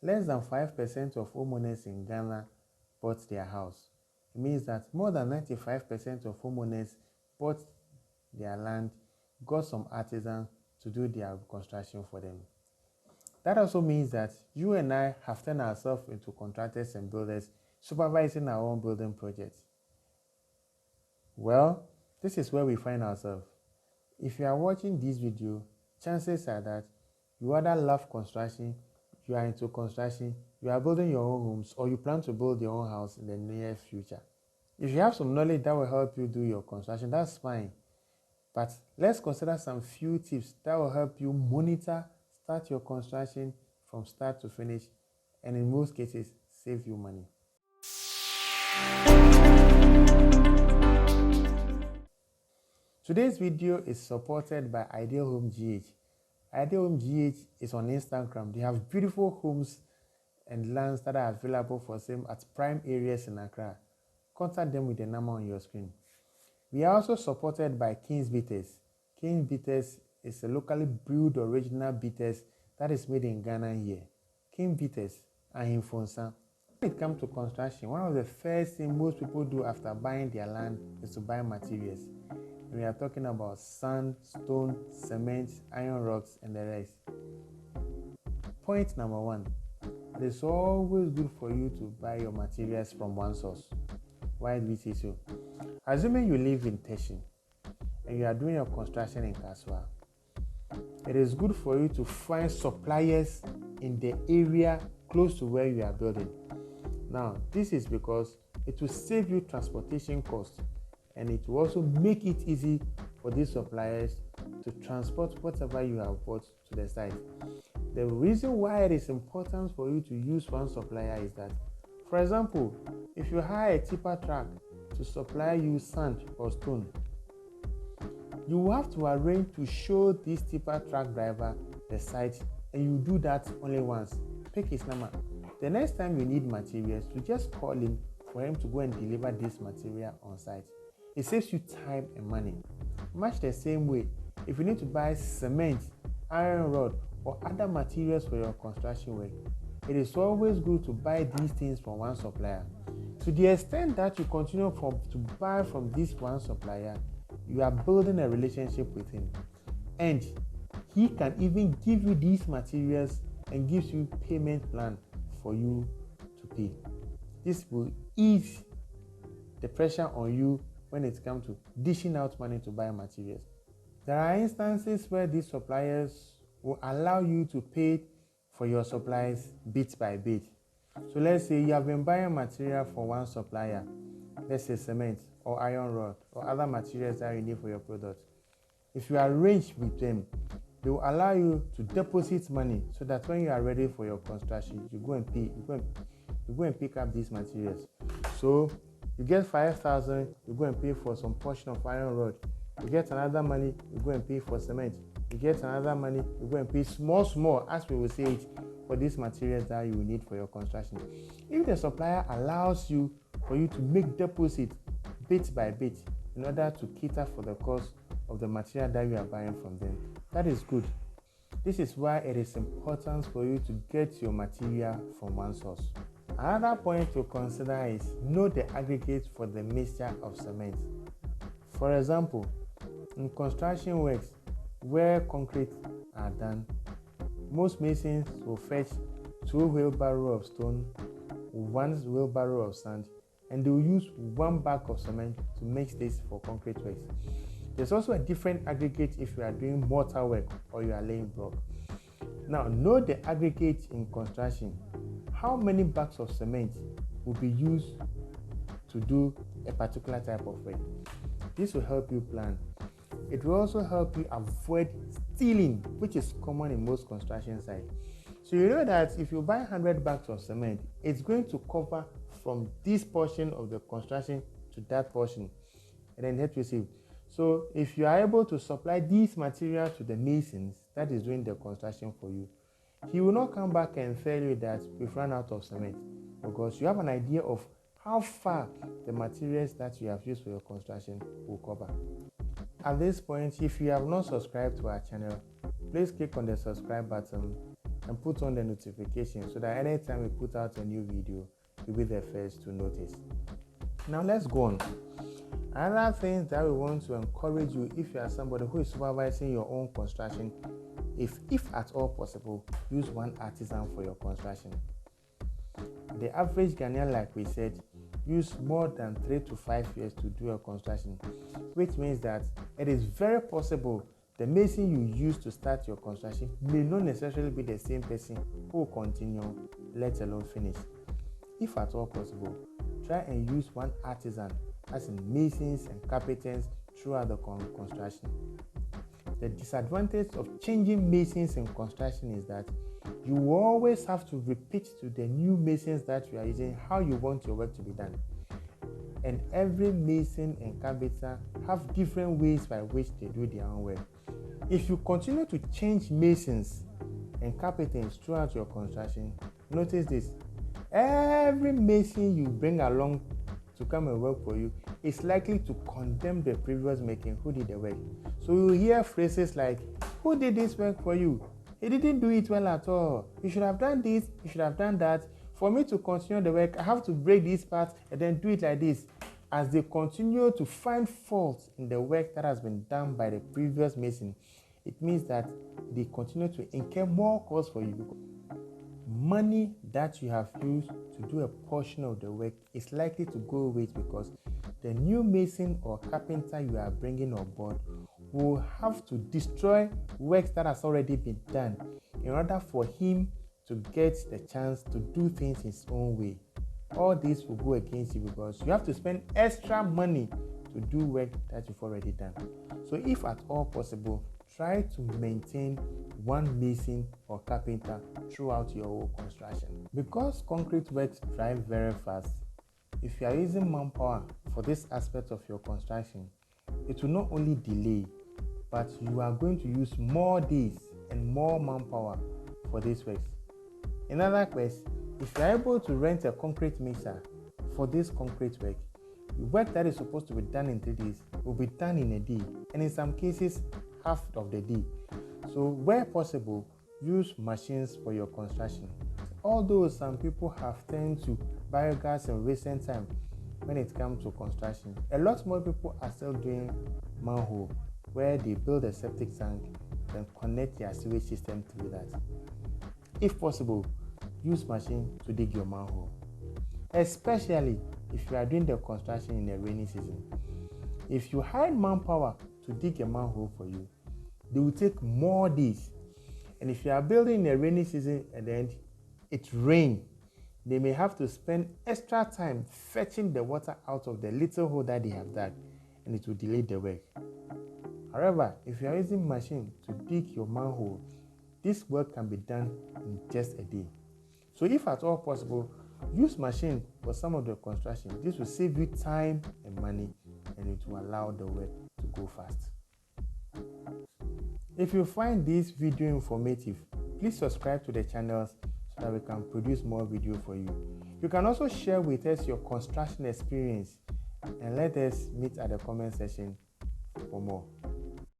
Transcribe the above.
less than 5% of homeowners in Ghana bought their house. It means that more than 95% of homeowners bought their land, got some artisans to do their construction for them. That also means that you and I have turned ourselves into contractors and builders, supervising our own building projects. Well, this is where we find ourselves. If you are watching this video, chances are that you either love construction, you are into construction, you are building your own homes, or you plan to build your own house in the near future. If you have some knowledge that will help you do your construction, that's fine. But let's consider some few tips that will help you start your construction from start to finish, and in most cases, save you money. Today's video is supported by Ideal Home GH. Ideal Home GH is on Instagram. They have beautiful homes and lands that are available for sale at prime areas in Accra. Contact them with the number on your screen. We are also supported by King's Bitters. King's Bitters is a locally brewed original bitters that is made in Ghana here. King's Bitters and in Fonsa. When it comes to construction, one of the first things most people do after buying their land is to buy materials. We are talking about sand, stone, cement, iron rocks, and the rest. Point number one, it is always good for you to buy your materials from one source. Why do we say so? Assuming you live in Teshin and you are doing your construction in Kaswa, it is good for you to find suppliers in the area close to where you are building. Now, this is because it will save you transportation costs, and it will also make it easy for these suppliers to transport whatever you have bought to the site. The reason why it is important for you to use one supplier is that, for example, if you hire a tipper truck to supply you sand or stone, you will have to arrange to show this tipper truck driver the site, and you do that only once. Pick his number. The next time you need materials, you just call him for him to go and deliver this material on site. It saves you time and money. Much the same way, if you need to buy cement, iron rod, or other materials for your construction work, it is always good to buy these things from one supplier. To the extent that you continue to buy from this one supplier, you are building a relationship with him, and he can even give you these materials and gives you payment plan for you to pay. This will ease the pressure on you when it comes to dishing out money to buy materials. There are instances where these suppliers will allow you to pay for your supplies bit by bit. So let's say you have been buying material for one supplier, let's say cement or iron rod or other materials that you need for your product. If you arrange with them, they will allow you to deposit money so that when you are ready for your construction, you go and pay. You go and pick up these materials. So you get 5,000, you go and pay for some portion of iron rod. You get another money, you go and pay for cement. You get another money, you go and pay small, as we will say it, for these materials that you will need for your construction. If the supplier allows you for you to make deposit bit by bit in order to cater for the cost of the material that you are buying from them, that is good. This is why it is important for you to get your material from one source. Another point to consider is know the aggregate for the mixture of cement. For example, in construction works where concrete are done, most masons will fetch 2 wheelbarrows of stone, 1 wheelbarrow of sand, and they will use 1 bag of cement to mix this for concrete works. There's also a different aggregate if you are doing mortar work or you are laying block. Now, know the aggregate in construction. How many bags of cement will be used to do a particular type of work? This will help you plan. It will also help you avoid stealing, which is common in most construction sites. So you know that if you buy 100 bags of cement, it's going to cover from this portion of the construction to that portion, and then help you save. So if you are able to supply these materials to the masons that is doing the construction for you, he will not come back and tell you that we've run out of cement, because you have an idea of how far the materials that you have used for your construction will cover. At this point, if you have not subscribed to our channel, please click on the subscribe button and put on the notification so that anytime we put out a new video, you'll be the first to notice. Now let's go on. Another thing that we want to encourage you, if you are somebody who is supervising your own construction, if at all possible, use one artisan for your construction. The average Ghanaian, like we said, use more than 3 to 5 years to do a construction, which means that it is very possible the mason you use to start your construction may not necessarily be the same person who will continue, let alone finish. If at all possible, try and use one artisan, as in masons and carpenters, throughout the construction. The disadvantage of changing masons in construction is that you will always have to repeat to the new masons that you are using how you want your work to be done. And every mason and carpenter have different ways by which they do their own work. If you continue to change masons and carpenters throughout your construction, notice this: every mason you bring along to come and work for you is likely to condemn the previous mason who did the work. So you hear phrases like, "Who did this work for you? He didn't do it well at all. You should have done this, you should have done that. For me to continue the work, I have to break this part and then do it like this." As they continue to find faults in the work that has been done by the previous mason, it means that they continue to incur more costs for you. Money that you have used to do a portion of the work is likely to go waste because the new mason or carpenter you are bringing on board will have to destroy work that has already been done in order for him to get the chance to do things his own way. All this will go against you because you have to spend extra money to do work that you've already done. So if at all possible, try to maintain one mason or carpenter throughout your whole construction. Because concrete works drive very fast, if you are using manpower for this aspect of your construction, it will not only delay, but you are going to use more days and more manpower for this work. In other words, if you are able to rent a concrete mixer for this concrete work, the work that is supposed to be done in 3 days will be done in a day, and in some cases, half of the day. So where possible, use machines for your construction. Although some people have turned to biogas in recent time when it comes to construction, a lot more people are still doing manhole, where they build a septic tank and connect their sewage system through that. If possible, use machine to dig your manhole, especially if you are doing the construction in the rainy season. If you hire manpower to dig a manhole for you, they will take more days. And if you are building in a rainy season and then it rains, they may have to spend extra time fetching the water out of the little hole that they have dug, and it will delay the work. However, if you are using machine to dig your manhole, this work can be done in just a day. So if at all possible, use machine for some of the construction. This will save you time and money, and it will allow the work to go fast. If you find this video informative, please subscribe to the channels so that we can produce more video for you. You can also share with us your construction experience and let us meet at the comment section for more.